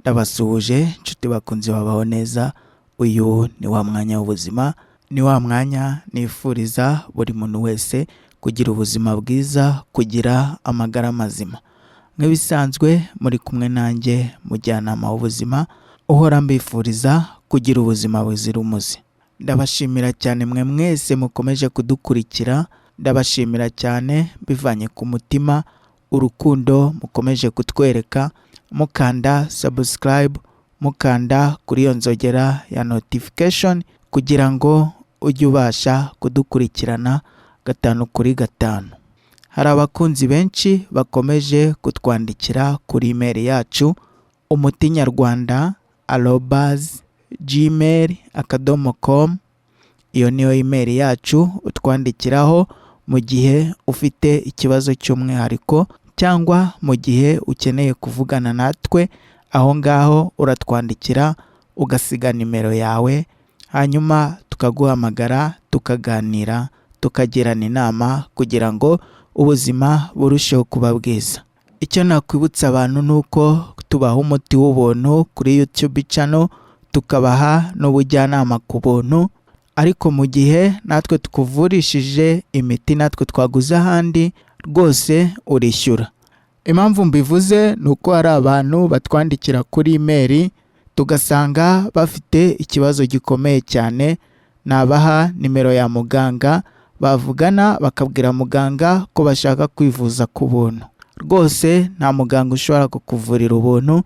Ndabasuhuje nshuti bakunze babaho neza. Uyu ni wa mwanya w'ubuzima, ni wa mwanya nifuriza buri muntu wese kugira ubuzima bwiza, kugira amagara mazima. Nk'ibisanzwe muri kumwe nanjye mujyanama w'ubuzima uhora mbifuriza kugira ubuzima buzira umuze. Ndabashimira cyane mwe mwese mukomeje kudukurikira, ndabashimira cyane bivanye ku mutima urukundo mukomeje kutwereka, mukanda subscribe, mukanda kuri iyo nzogera ya notification kugira ngo ujye ubasha kudukurikirana gatanu kuri gatanu. Hari abakunzi benshi bakomeje kutwandikira kuri email yacu umutinyarwanda@gmail.com. Iyo niyo email yacu utwandikiraho mu gihe ufite ikibazo cy'umwihariko cyangwa mu gihe ukeneye kuvugana natwe. Aho ngaho uratwandikira ugasiga nimero yawe, hanyuma tukaguhamagara tukaganira, tukagirana inama kugira ngo ubuzima burusheho kuba bwiza. Icyo nakwibutsa abantu nuko tubaha umuti w'ubuntu kuri YouTube channel, tukabaha n'ubujyanama ku buntu, ariko mu gihe natwe tukuvurishije imiti natwe twaguze ahandi rwose urishyura. Impamvu mbivuze nuko hari abantu batwandikira kuri email tugasanga bafite ikibazo gikomeye cyane, nabaha nimero ya muganga bavugana bakabwira muganga ko bashaka kwivuza ku buntu. Rwose nta muganga ushobora kukuvurira ubuntu.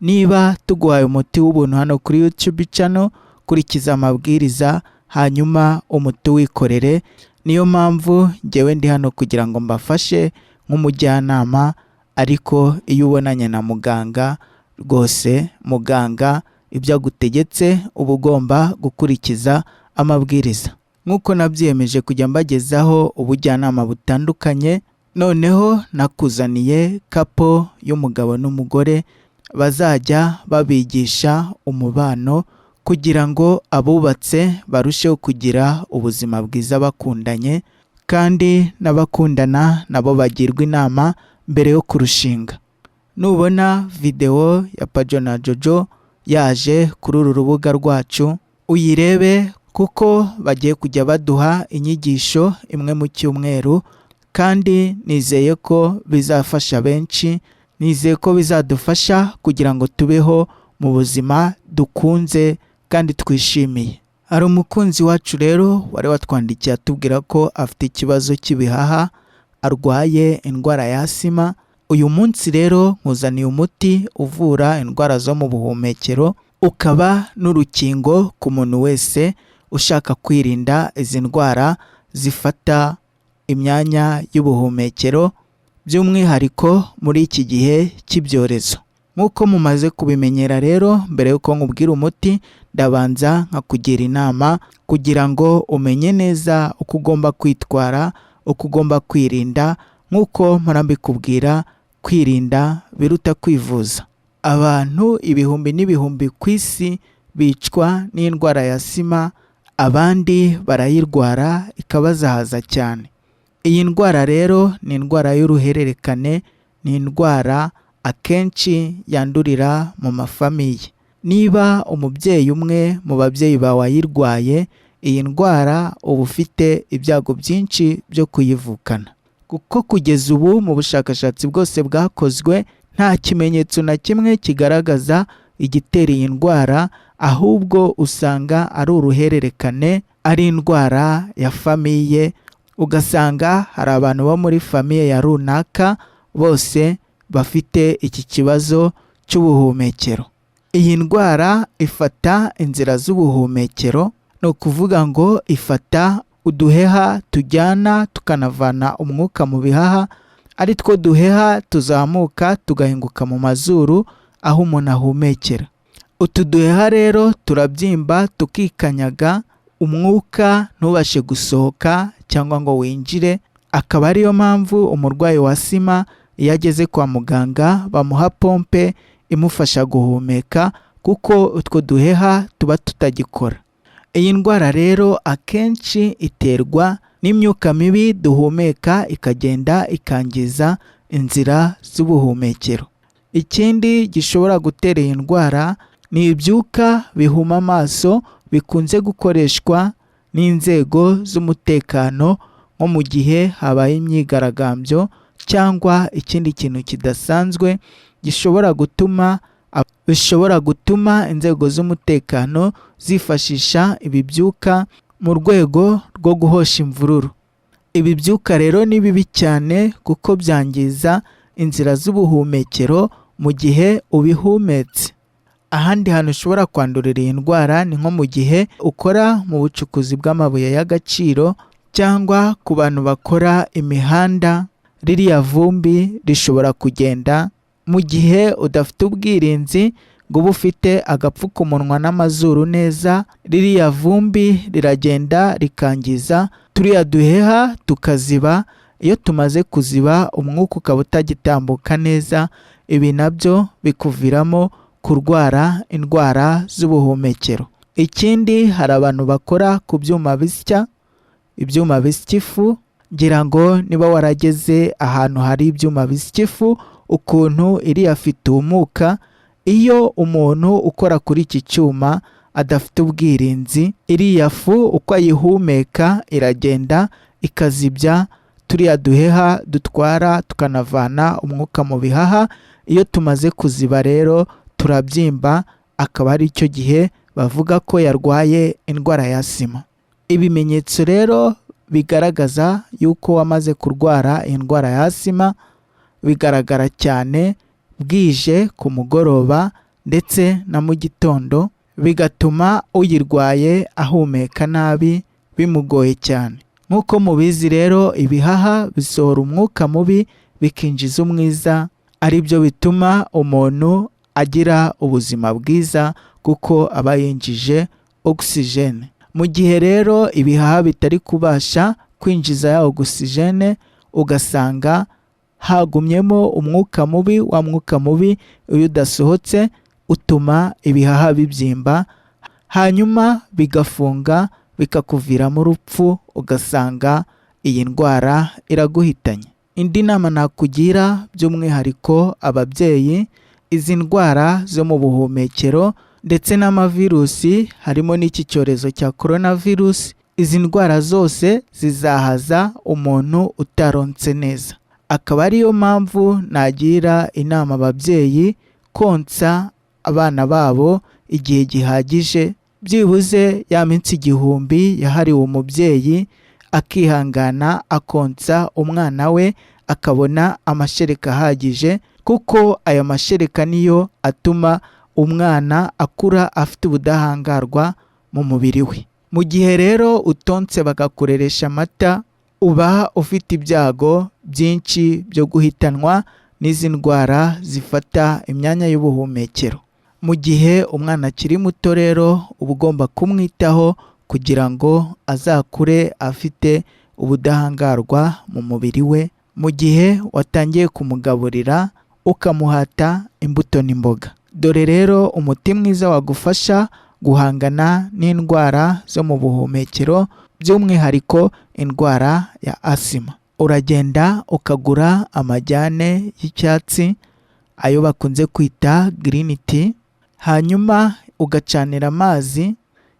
Niba tuguhaye umuti w'ubuntu hano kuri YouTube channel, kurikiza amabwiriza hanyuma umuti wikorere. Niyo mpamvu njyewe ndi hano kugira ngo mbafashe nk'umujyanama, ariko iyo ubonanye na muganga rwose muganga ibyo agutegetse uba ugomba gukurikiza amabwiriza. Nk'uko nabyiyemeje kujya mbagezaho ubujyanama butandukanye, noneho nakuzaniye kapo y'umugabo n'umugore bazajya babigisha umubano kugira ngo abubatse barusheho kugira ubuzima bwiza bakundanye, kandi n'abakundana nabo bagirwa inama mbere yo kurushinga. Nubona video ya Pajo na Jojo yaje kuri uru rubuga rwacu uyirebe, kuko bagiye kujya baduha inyigisho imwe mu cyumweru, kandi nizeye ko bizafasha benshi, nizeye ko bizadufasha kugira ngo tubeho mu buzima dukunze kandi twishimiye. Hari umukunzi wacu rero wari watwandikiye atubwira ko afite ikibazo cy'ibihaha, arwaye indwara ya asima. Uyu munsi rero nkuzaniye umuti uvura indwara zo mu buhumekero, ukaba n'urukingo ku muntu wese ushaka kwirinda izi ndwara zifata imyanya y'ubuhumekero, by'umwihariko muri iki gihe cy'ibyorezo. Nk'uko mumaze kubimenyera rero, mbere y'uko nkubwira umuti ndabanza nkakugira inama kugira ngo umenye neza uko ugomba kwitwara, uko ugomba kwirinda. Nk'uko mpora mbikubwira, kwirinda biruta kwivuza. Abantu ibihumbi n'ibihumbi ku isi bicwa n'indwara ya asima, abandi barayirwara ikabazahaza cyane. Iyi ndwara rero ni indwara y'uruhererekane, ni indwara akenshi yandurira mu mafamiye. Niba umubyeyi umwe mu babyeyi bawe ayirwaye, iyi ndwara uba ufite ibyago byinshi byo kuyivukana, kuko kugeza ubu mu bushakashatsi bwose bwakozwe nta kimenyetso na kimwe kigaragaza igitera iyi ndwara, ahubwo usanga ari uruhererekane, ari indwara ya famiye. Ugasanga hari abantu bo muri famiye ya runaka bose bafite iki kibazo cy'ubuhumekero. Iyi ndwara ifata inzira z'ubuhumekero, ni ukuvuga ngo ifata uduheha tujyana tukanavana umwuka mu bihaha, ari two duheha tuzamuka tugahinguka mu mazuru aho umuntu ahumekera. Utu duheha rero turabyimba tukikanyaga, umwuka ntubashe gusohoka cyangwa ngo winjire. Akaba ariyo mpamvu umurwayi wa asima iyo ageze kwa muganga bamuha pompe imufasha guhumeka, kuko utwo duheha tuba tutagikora. Iyi ndwara rero akenshi iterwa n'imyuka mibi duhumeka ikagenda ikangiza inzira z'ubuhumekero. Ikindi gishobora gutera iyi ndwara ni ibyuka bihuma amaso bikunze gukoreshwa n'inzego z'umutekano nko mu gihe habaye imyigaragambyo cyangwa ikindi kintu kidasanzwe bishobora gutuma inzego z'umutekano zifashisha ibi byuka mu rwego rwo guhosha imvururu. Ibi byuka rero ni bibi cyane kuko byangiza inzira z'ubuhumekero mu gihe ubihumetse. Ahandi hantu ushobora kwandurira iyi ndwara ni nko mu gihe ukora mu bucukuzi bw'amabuye y'agaciro cyangwa ku bantu bakora imihanda. Ririya vumbi rishobora kugenda mu gihe udafite ubwirinzi ngo ube ufite agapfukamunwa n'amazuru neza. Ririya vumbi riragenda rikangiza turiya duheha tukaziba. Iyo tumaze kuziba umwuka ukaba utagitambuka neza, ibi nabyo bikuviramo kurwara indwara z'ubuhumekero. Ikindi, hari abantu bakora ku byuma bisya ifu. Ngira ngo niba warageze ahantu hari ibyuma bisya ifu ukuntu iriya fu itumuka, iyo umuntu ukora kuri iki cyuma adafite ubwirinzi, iriya fu uko ayihumeka iragenda ikazibya turiya duheha dutwara tukanavana umwuka mu bihaha. Iyo tumaze kuziba rero turabyimba, akaba ari cyo gihe bavuga ko yarwaye indwara ya asima. Ibimenyetso rero bigaragaza yuko wamaze kurwara indwara ya asima bigaragara cyane bwije ku mugoroba ndetse na mu gitondo, bigatuma uyirwaye ahumeka nabi bimugoye cyane. Nk'uko mubizi rero, ibihaha bisohora umwuka mubi bikinjiza umwiza, ari byo bituma umuntu agira ubuzima bwiza kuko aba yinjije ogisijene. Mu gihe rero ibihaha bitari kubasha kwinjiza ya ogisijene, ugasanga hagumyemo umwuka mubi. Wa mwuka mubi iyo udasohotse utuma ibihaha bibyimba, hanyuma bigafunga bikakuviramo urupfu, ugasanga iyi ndwara iraguhitanye. Indi nama nakugira by'umwihariko ababyeyi, izi ndwara zo mu buhumekero ndetse n'amavirusi, harimo n'iki cyorezo cya coronavirus, izi ndwara zose zizahaza umuntu utaronse neza. Akaba ariyo mpamvu nagira inama ababyeyi konsa abana babo igihe gihagije, byibuze ya minsi 1000 yahariwe umubyeyi, akihangana akonsa umwana we akabona amashereka ahagije, kuko aya mashereka niyo atuma umwana akura afite ubudahangarwa mu mubiri we. Mu gihe rero utonse bakakureresha amata, uba ufite ibyago byinshi byo guhitanwa n'izi ndwara zifata imyanya y'ubuhumekero. Mu gihe umwana akiri muto rero uba ugomba kumwitaho kugira ngo azakure afite ubudahangarwa mu mubiri we. Mu gihe watangiye kumugaburira ukamuhata imbuto n'imboga. Dore rero umuti mwiza wagufasha guhangana n'indwara zo mu buhumekero, by'umwihariko indwara ya asima. Uragenda ukagura amajyane y'icyatsi, ayo bakunze kwita green tea, hanyuma ugacanira amazi,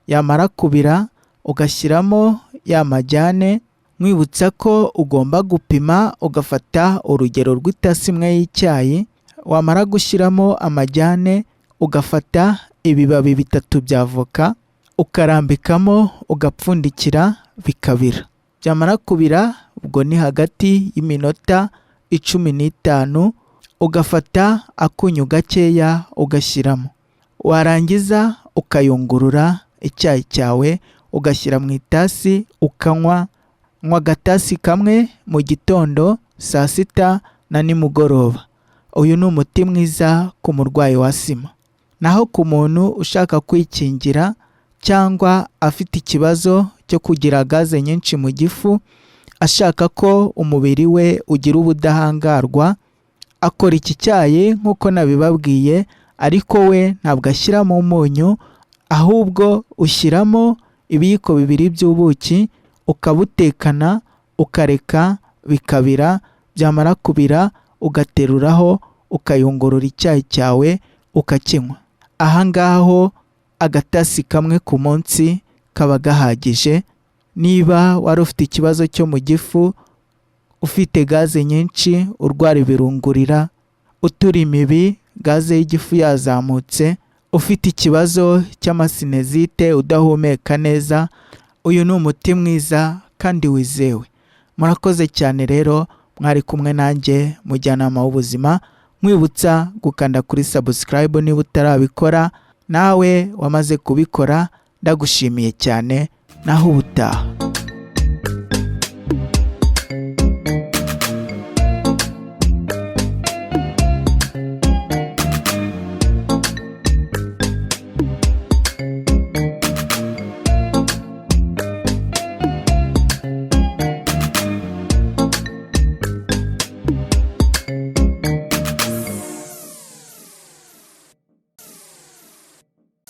yamara kubira ugashyiramo ya majyane. Mwibutsa ko ugomba gupima, ugafata urugero rw'itasi imwe y'icyayi. Wamara gushyiramo amajyane ugafata ibibabi 3 bya avoka ukarambikamo, ugapfundikira bikabira. Byamara kubira, ubwo ni hagati y'iminota 15, ugafata akunyu gakeya ugashyiramo. Warangiza ukayungurura icyayi cyawe ugashyira mu itasi ukanywa. Nywa agatasi kamwe mu gitondo, saa sita na nimugoroba. Uyu ni umuti mwiza ku murwayi wa asima. Naho ku muntu ushaka kwikingira cyangwa afite ikibazo cyo kugira gaze nyinshi mu gifu, ashaka ko umubiri we ugira ubudahangarwa, akora iki cyayi nk'uko nabibabwiye, ariko we ntabwo ashyiramo umunyu, ahubwo ushyiramo ibiyiko 2 by'ubuki, ukabutekana ukareka bikabira. Byamara kubira ugateruraho ukayungurura icyayi cyawe ukakinywa. Aha ngaho agatasi kamwe ku munsi kaba gahagije. Niba wari ufite ikibazo cyo mu gifu, ufite gaze nyinshi, urwara ibirungurira, utura imibi, gaze y'igifu yazamutse, ufite ikibazo cy'amasinezite, udahumeka neza, uyu ni umuti mwiza kandi wizewe. Murakoze cyane rero, mwari kumwe nanjye mujyanama w'ubuzima, mwibutsa gukanda kuri subscribe niba utarabikora. Nawe wamaze kubikora, ndagushimiye cyane. Naho ubutaha.